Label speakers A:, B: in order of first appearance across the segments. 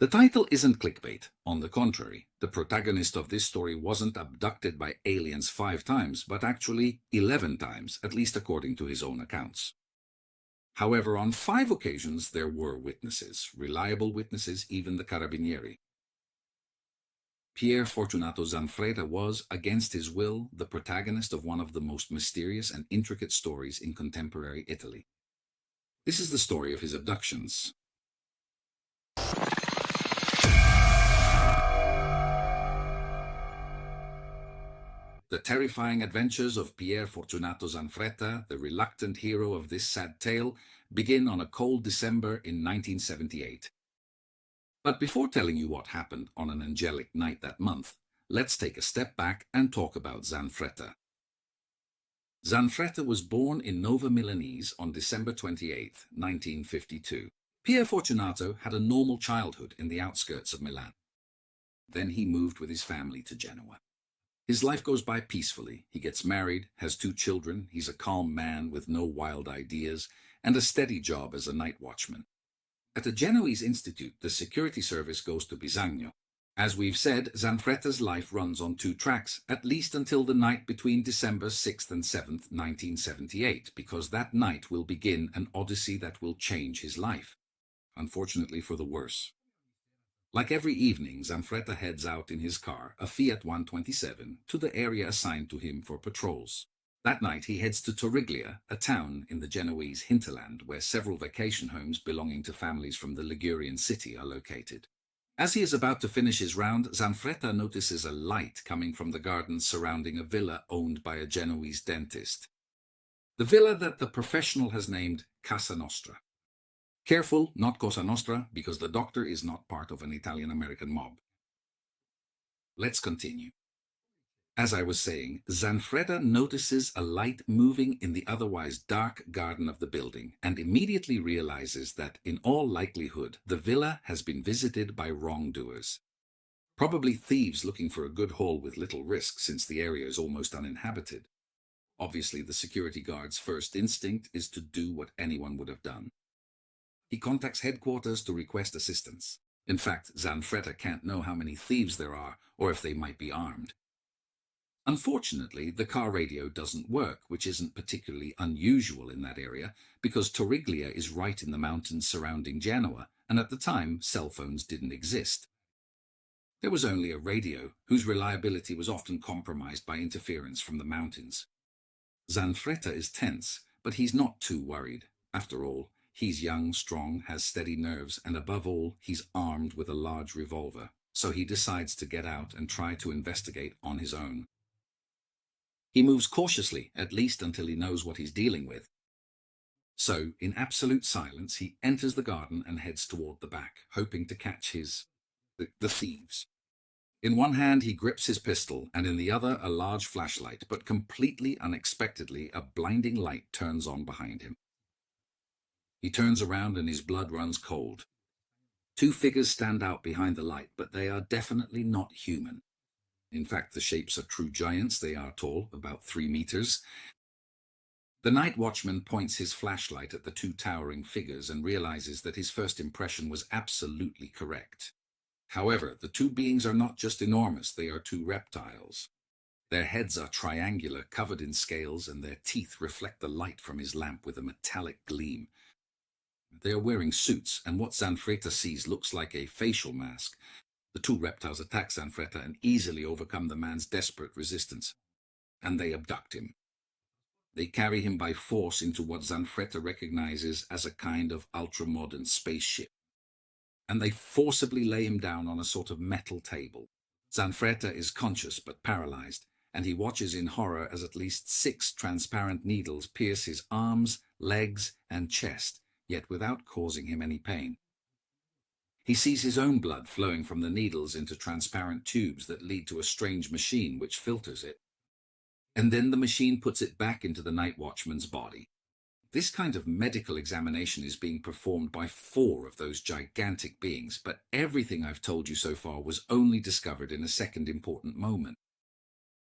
A: The title isn't clickbait. On the contrary, the protagonist of this story wasn't abducted by aliens 5 times, but actually 11 times, at least according to his own accounts. However, on 5 occasions there were witnesses, reliable witnesses, even the carabinieri. Pier Fortunato Zanfretta was, against his will, the protagonist of one of the most mysterious and intricate stories in contemporary Italy. This is the story of his abductions. The terrifying adventures of Pier Fortunato Zanfretta, the reluctant hero of this sad tale, begin on a cold December in 1978. But before telling you what happened on an angelic night that month, let's take a step back and talk about Zanfretta. Zanfretta was born in Nova Milanese on December 28, 1952. Pier Fortunato had a normal childhood in the outskirts of Milan. Then he moved with his family to Genoa. His life goes by peacefully. He gets married, has 2 children, he's a calm man with no wild ideas, and a steady job as a night watchman. At the Genoese Institute, the security service goes to Bisagno. As we've said, Zanfretta's life runs on 2 tracks, at least until the night between December 6th and 7th, 1978, because that night will begin an odyssey that will change his life, unfortunately for the worse. Like every evening, Zanfretta heads out in his car, a Fiat 127, to the area assigned to him for patrols. That night he heads to Torriglia, a town in the Genoese hinterland where several vacation homes belonging to families from the Ligurian city are located. As he is about to finish his round, Zanfretta notices a light coming from the gardens surrounding a villa owned by a Genoese dentist. The villa that the professional has named Casa Nostra. Careful, not Cosa Nostra, because the doctor is not part of an Italian-American mob. Let's continue. As I was saying, Zanfretta notices a light moving in the otherwise dark garden of the building and immediately realizes that, in all likelihood, the villa has been visited by wrongdoers. Probably thieves looking for a good haul with little risk since the area is almost uninhabited. Obviously, the security guard's first instinct is to do what anyone would have done. He contacts headquarters to request assistance. In fact, Zanfretta can't know how many thieves there are or if they might be armed. Unfortunately, the car radio doesn't work, which isn't particularly unusual in that area because Torriglia is right in the mountains surrounding Genoa, and at the time, cell phones didn't exist. There was only a radio, whose reliability was often compromised by interference from the mountains. Zanfretta is tense, but he's not too worried. After all, he's young, strong, has steady nerves, and above all, he's armed with a large revolver, so he decides to get out and try to investigate on his own. He moves cautiously, at least until he knows what he's dealing with. So, in absolute silence, he enters the garden and heads toward the back, hoping to catch the thieves. In one hand, he grips his pistol, and in the other, a large flashlight, but completely unexpectedly, a blinding light turns on behind him. He turns around and his blood runs cold. 2 figures stand out behind the light, but they are definitely not human. In fact, the shapes are true giants. They are tall, about 3 meters. The night watchman points his flashlight at the 2 towering figures and realizes that his first impression was absolutely correct. However, the 2 beings are not just enormous, they are 2 reptiles. Their heads are triangular, covered in scales, and their teeth reflect the light from his lamp with a metallic gleam. They are wearing suits, and what Zanfretta sees looks like a facial mask. The 2 reptiles attack Zanfretta and easily overcome the man's desperate resistance. And they abduct him. They carry him by force into what Zanfretta recognizes as a kind of ultra-modern spaceship. And they forcibly lay him down on a sort of metal table. Zanfretta is conscious but paralyzed, and he watches in horror as at least 6 transparent needles pierce his arms, legs, and chest, yet without causing him any pain. He sees his own blood flowing from the needles into transparent tubes that lead to a strange machine which filters it. And then the machine puts it back into the night watchman's body. This kind of medical examination is being performed by 4 of those gigantic beings, but everything I've told you so far was only discovered in a second important moment.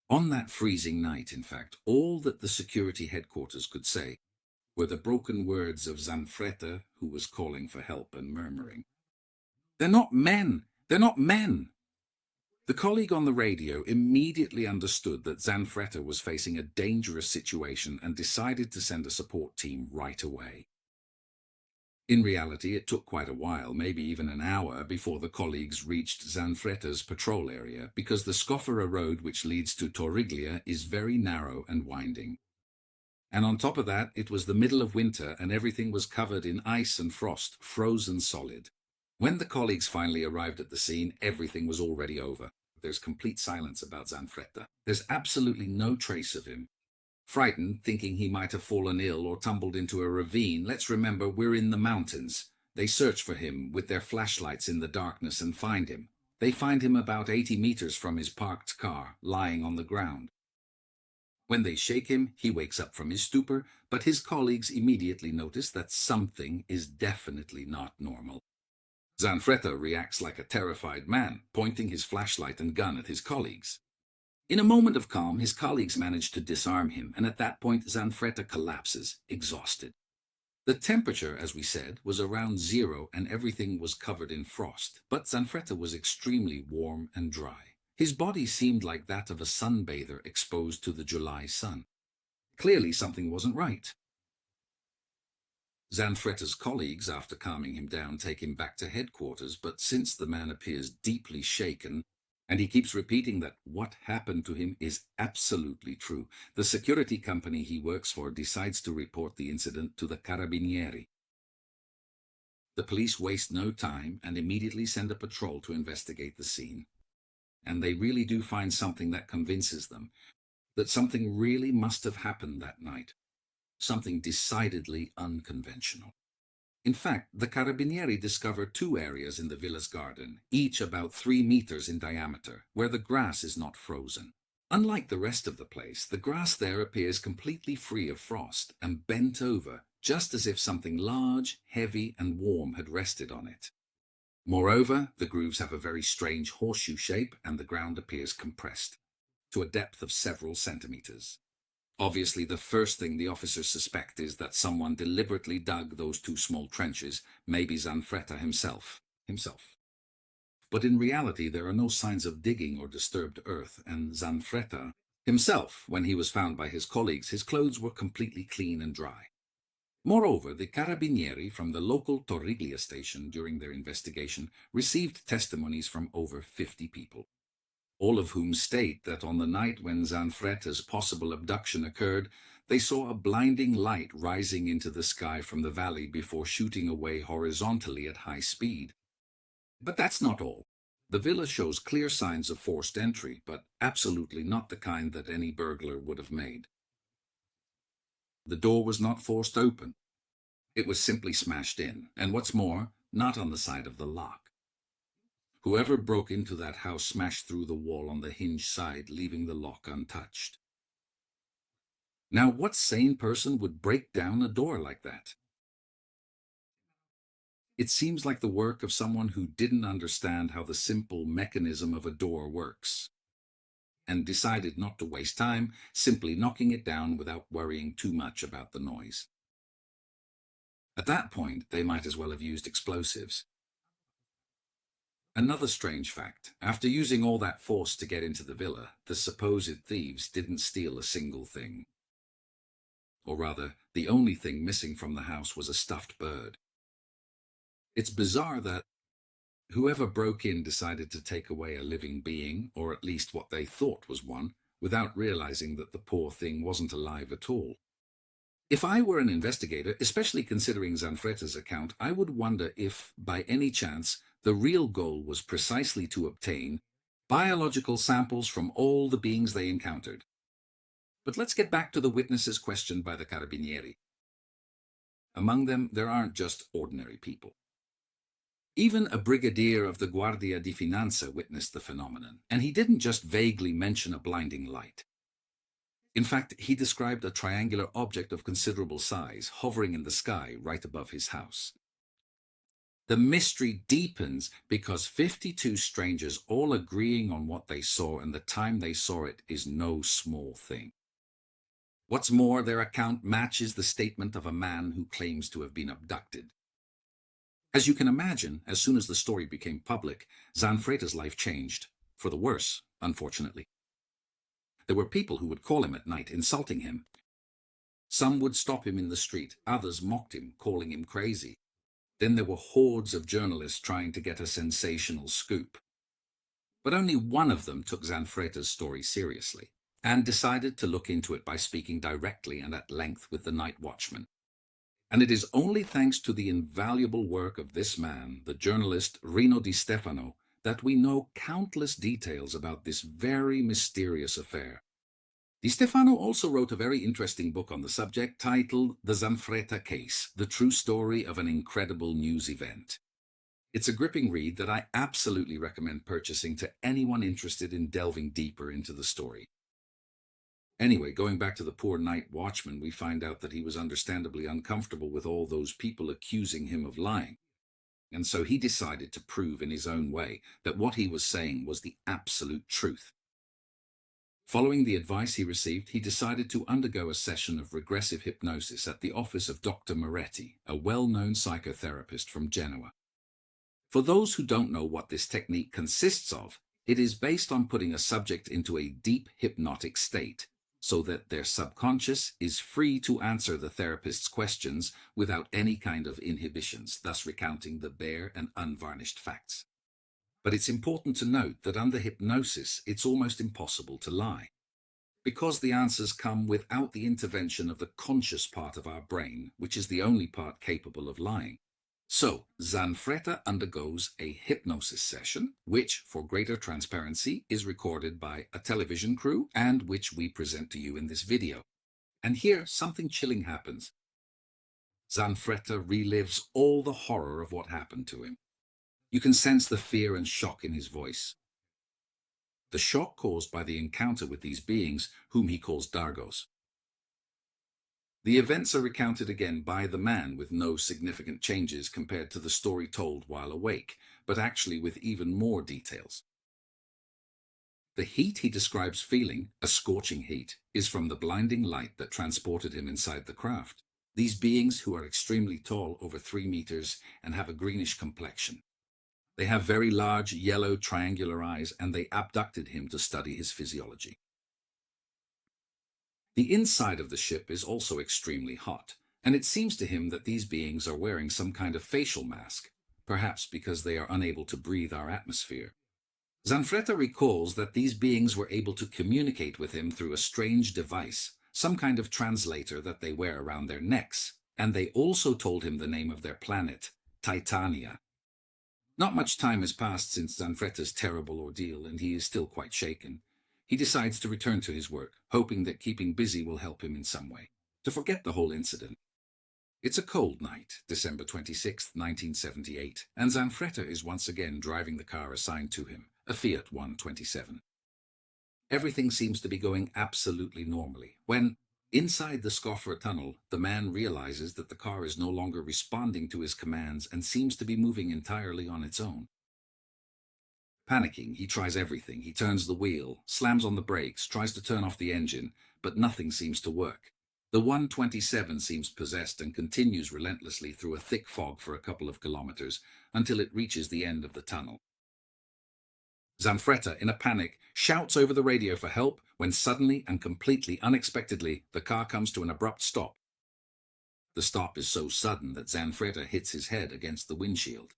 A: On that freezing night, in fact, all that the security headquarters could say were the broken words of Zanfretta, who was calling for help and murmuring. They're not men! They're not men! The colleague on the radio immediately understood that Zanfretta was facing a dangerous situation and decided to send a support team right away. In reality, it took quite a while, maybe even an hour, before the colleagues reached Zanfretta's patrol area, because the Scoffera road which leads to Torriglia is very narrow and winding. And on top of that, it was the middle of winter and everything was covered in ice and frost, frozen solid. When the colleagues finally arrived at the scene, everything was already over. There's complete silence about Zanfretta. There's absolutely no trace of him. Frightened, thinking he might have fallen ill or tumbled into a ravine, let's remember we're in the mountains. They search for him with their flashlights in the darkness and find him. They find him about 80 meters from his parked car, lying on the ground. When they shake him, he wakes up from his stupor, but his colleagues immediately notice that something is definitely not normal. Zanfretta reacts like a terrified man, pointing his flashlight and gun at his colleagues. In a moment of calm, his colleagues manage to disarm him, and at that point Zanfretta collapses, exhausted. The temperature, as we said, was around 0 and everything was covered in frost, but Zanfretta was extremely warm and dry. His body seemed like that of a sunbather exposed to the July sun. Clearly something wasn't right. Zanfretta's colleagues, after calming him down, take him back to headquarters, but since the man appears deeply shaken, and he keeps repeating that what happened to him is absolutely true, the security company he works for decides to report the incident to the Carabinieri. The police waste no time and immediately send a patrol to investigate the scene. And they really do find something that convinces them that something really must have happened that night. Something decidedly unconventional. In fact, the Carabinieri discover 2 areas in the villa's garden, each about 3 meters in diameter, where the grass is not frozen. Unlike the rest of the place, the grass there appears completely free of frost and bent over, just as if something large, heavy, and warm had rested on it. Moreover, the grooves have a very strange horseshoe shape and the ground appears compressed, to a depth of several centimeters. Obviously, the first thing the officers suspect is that someone deliberately dug those 2 small trenches, maybe Zanfretta himself. But in reality, there are no signs of digging or disturbed earth, and Zanfretta himself, when he was found by his colleagues, his clothes were completely clean and dry. Moreover, the Carabinieri from the local Torriglia station during their investigation received testimonies from over 50 people, all of whom state that on the night when Zanfretta's possible abduction occurred, they saw a blinding light rising into the sky from the valley before shooting away horizontally at high speed. But that's not all. The villa shows clear signs of forced entry, but absolutely not the kind that any burglar would have made. The door was not forced open. It was simply smashed in, and what's more, not on the side of the lock. Whoever broke into that house smashed through the wall on the hinge side, leaving the lock untouched. Now, what sane person would break down a door like that? It seems like the work of someone who didn't understand how the simple mechanism of a door works, and decided not to waste time, simply knocking it down without worrying too much about the noise. At that point, they might as well have used explosives. Another strange fact, after using all that force to get into the villa, the supposed thieves didn't steal a single thing. Or rather, the only thing missing from the house was a stuffed bird. It's bizarre that whoever broke in decided to take away a living being, or at least what they thought was one, without realizing that the poor thing wasn't alive at all. If I were an investigator, especially considering Zanfretta's account, I would wonder if, by any chance, the real goal was precisely to obtain biological samples from all the beings they encountered. But let's get back to the witnesses questioned by the Carabinieri. Among them, there aren't just ordinary people. Even a brigadier of the Guardia di Finanza witnessed the phenomenon, and he didn't just vaguely mention a blinding light. In fact, he described a triangular object of considerable size hovering in the sky right above his house. The mystery deepens because 52 strangers all agreeing on what they saw and the time they saw it is no small thing. What's more, their account matches the statement of a man who claims to have been abducted. As you can imagine, as soon as the story became public, Zanfretta's life changed, for the worse, unfortunately. There were people who would call him at night, insulting him. Some would stop him in the street, others mocked him, calling him crazy. Then there were hordes of journalists trying to get a sensational scoop. But only one of them took Zanfretta's story seriously, and decided to look into it by speaking directly and at length with the night watchman. And it is only thanks to the invaluable work of this man, the journalist Rino Di Stefano, that we know countless details about this very mysterious affair. Di Stefano also wrote a very interesting book on the subject titled The Zanfretta Case, The True Story of an Incredible News Event. It's a gripping read that I absolutely recommend purchasing to anyone interested in delving deeper into the story. Anyway, going back to the poor night watchman, we find out that he was understandably uncomfortable with all those people accusing him of lying. And so he decided to prove in his own way that what he was saying was the absolute truth. Following the advice he received, he decided to undergo a session of regressive hypnosis at the office of Dr. Moretti, a well-known psychotherapist from Genoa. For those who don't know what this technique consists of, it is based on putting a subject into a deep hypnotic state, so that their subconscious is free to answer the therapist's questions without any kind of inhibitions, thus recounting the bare and unvarnished facts. But it's important to note that under hypnosis, it's almost impossible to lie, because the answers come without the intervention of the conscious part of our brain, which is the only part capable of lying. So, Zanfretta undergoes a hypnosis session, which, for greater transparency, is recorded by a television crew and which we present to you in this video. And here, something chilling happens. Zanfretta relives all the horror of what happened to him. You can sense the fear and shock in his voice. The shock caused by the encounter with these beings, whom he calls Dargos. The events are recounted again by the man with no significant changes compared to the story told while awake, but actually with even more details. The heat he describes feeling, a scorching heat, is from the blinding light that transported him inside the craft. These beings, who are extremely tall, over 3 meters, and have a greenish complexion. They have very large, yellow, triangular eyes, and they abducted him to study his physiology. The inside of the ship is also extremely hot, and it seems to him that these beings are wearing some kind of facial mask, perhaps because they are unable to breathe our atmosphere. Zanfretta recalls that these beings were able to communicate with him through a strange device, some kind of translator that they wear around their necks, and they also told him the name of their planet, Titania. Not much time has passed since Zanfretta's terrible ordeal, and he is still quite shaken. He decides to return to his work, hoping that keeping busy will help him in some way, to forget the whole incident. It's a cold night, December 26, 1978, and Zanfretta is once again driving the car assigned to him, a Fiat 127. Everything seems to be going absolutely normally, when, inside the Scoffer tunnel, the man realizes that the car is no longer responding to his commands and seems to be moving entirely on its own. Panicking, he tries everything. He turns the wheel, slams on the brakes, tries to turn off the engine, but nothing seems to work. The 127 seems possessed and continues relentlessly through a thick fog for a couple of kilometers until it reaches the end of the tunnel. Zanfretta, in a panic, shouts over the radio for help when suddenly and completely unexpectedly the car comes to an abrupt stop. The stop is so sudden that Zanfretta hits his head against the windshield.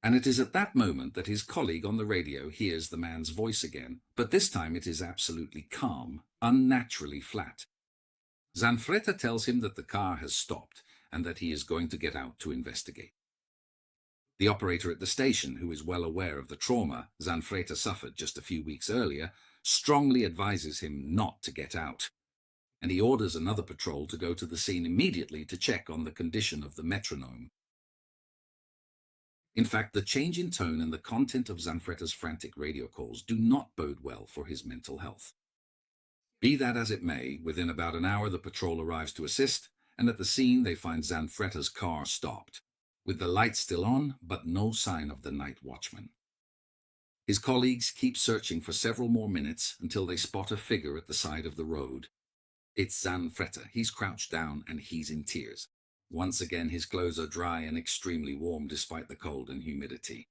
A: And it is at that moment that his colleague on the radio hears the man's voice again, but this time it is absolutely calm, unnaturally flat. Zanfretta tells him that the car has stopped and that he is going to get out to investigate. The operator at the station, who is well aware of the trauma Zanfretta suffered just a few weeks earlier, strongly advises him not to get out, and he orders another patrol to go to the scene immediately to check on the condition of the metronome. In fact, the change in tone and the content of Zanfretta's frantic radio calls do not bode well for his mental health. Be that as it may, within about an hour the patrol arrives to assist, and at the scene they find Zanfretta's car stopped, with the lights still on, but no sign of the night watchman. His colleagues keep searching for several more minutes until they spot a figure at the side of the road. It's Zanfretta. He's crouched down and he's in tears. Once again, his clothes are dry and extremely warm despite the cold and humidity.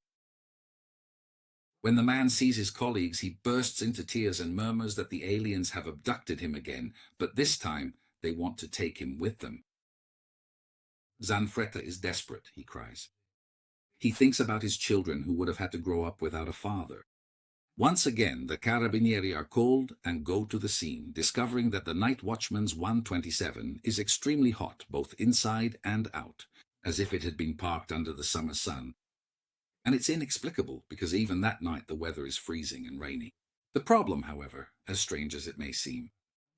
A: When the man sees his colleagues, he bursts into tears and murmurs that the aliens have abducted him again, but this time they want to take him with them. Zanfretta is desperate, he cries. He thinks about his children who would have had to grow up without a father. Once again, the carabinieri are called and go to the scene, discovering that the night watchman's 127 is extremely hot, both inside and out, as if it had been parked under the summer sun. And it's inexplicable, because even that night the weather is freezing and rainy. The problem, however, as strange as it may seem,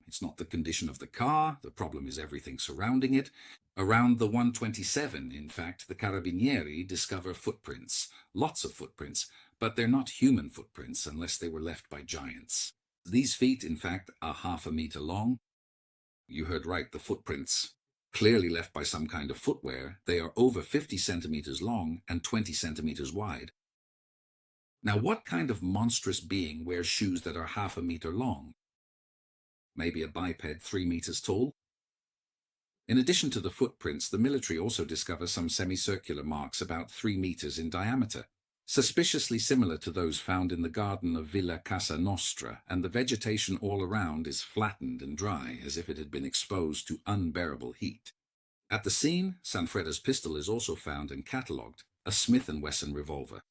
A: it's not the condition of the car, the problem is everything surrounding it. Around the 127, in fact, the carabinieri discover footprints, lots of footprints, but they're not human footprints unless they were left by giants. These feet, in fact, are 1/2 meter long. You heard right, the footprints. Clearly left by some kind of footwear, they are over 50 centimeters long and 20 centimeters wide. Now, what kind of monstrous being wears shoes that are 1/2 meter long? Maybe a biped 3 meters tall? In addition to the footprints, the military also discovers some semicircular marks about 3 meters in diameter, suspiciously similar to those found in the garden of Villa Casa Nostra, and the vegetation all around is flattened and dry, as if it had been exposed to unbearable heat. At the scene, Zanfretta's pistol is also found and catalogued, a Smith & Wesson revolver.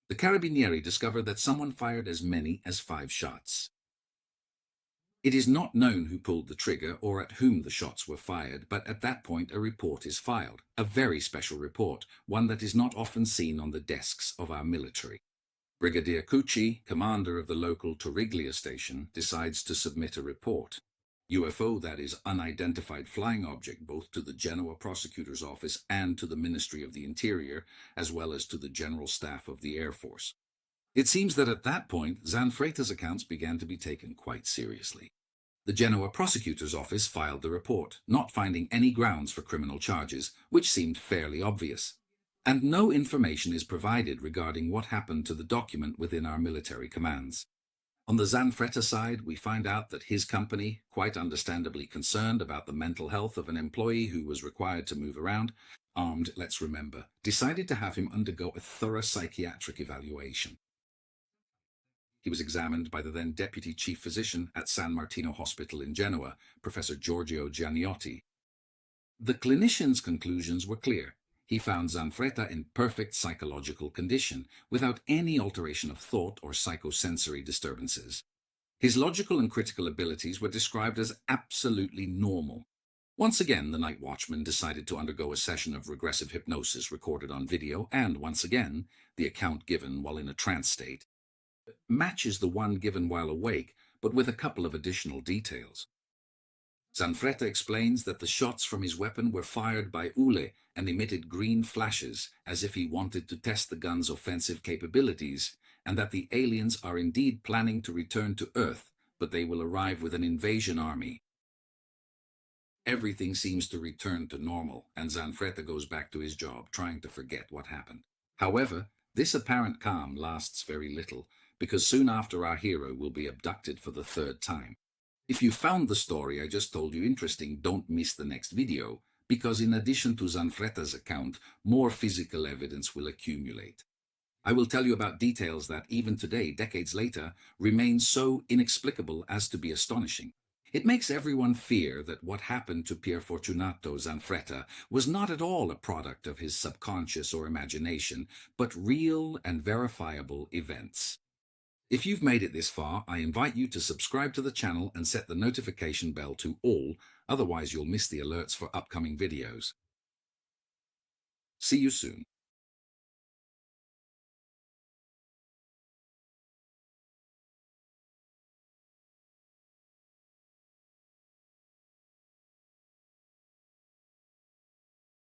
A: The carabinieri discover that someone fired as many as 5 shots. It is not known who pulled the trigger or at whom the shots were fired, but at that point a report is filed, a very special report, one that is not often seen on the desks of our military. Brigadier Cucci, commander of the local Torriglia station, decides to submit a report. UFO, that is, unidentified flying object, both to the Genoa prosecutor's office and to the Ministry of the Interior, as well as to the General Staff of the Air Force. It seems that at that point, Zanfretta's accounts began to be taken quite seriously. The Genoa prosecutor's office filed the report, not finding any grounds for criminal charges, which seemed fairly obvious. And no information is provided regarding what happened to the document within our military commands. On the Zanfretta side, we find out that his company, quite understandably concerned about the mental health of an employee who was required to move around, armed, let's remember, decided to have him undergo a thorough psychiatric evaluation. He was examined by the then deputy chief physician at San Martino Hospital in Genoa, Professor Giorgio Gianiotti. The clinician's conclusions were clear. He found Zanfretta in perfect psychological condition, without any alteration of thought or psychosensory disturbances. His logical and critical abilities were described as absolutely normal. Once again, the night watchman decided to undergo a session of regressive hypnosis recorded on video, and once again, the account given while in a trance state matches the one given while awake, but with a couple of additional details. Zanfretta explains that the shots from his weapon were fired by Ule and emitted green flashes, as if he wanted to test the gun's offensive capabilities, and that the aliens are indeed planning to return to Earth, but they will arrive with an invasion army. Everything seems to return to normal, and Zanfretta goes back to his job, trying to forget what happened. However, this apparent calm lasts very little, because soon after our hero will be abducted for the 3rd time. If you found the story I just told you interesting, don't miss the next video, because in addition to Zanfretta's account, more physical evidence will accumulate. I will tell you about details that, even today, decades later, remain so inexplicable as to be astonishing. It makes everyone fear that what happened to Pier Fortunato Zanfretta was not at all a product of his subconscious or imagination, but real and verifiable events. If you've made it this far, I invite you to subscribe to the channel and set the notification bell to all, otherwise you'll miss the alerts for upcoming videos. See you soon.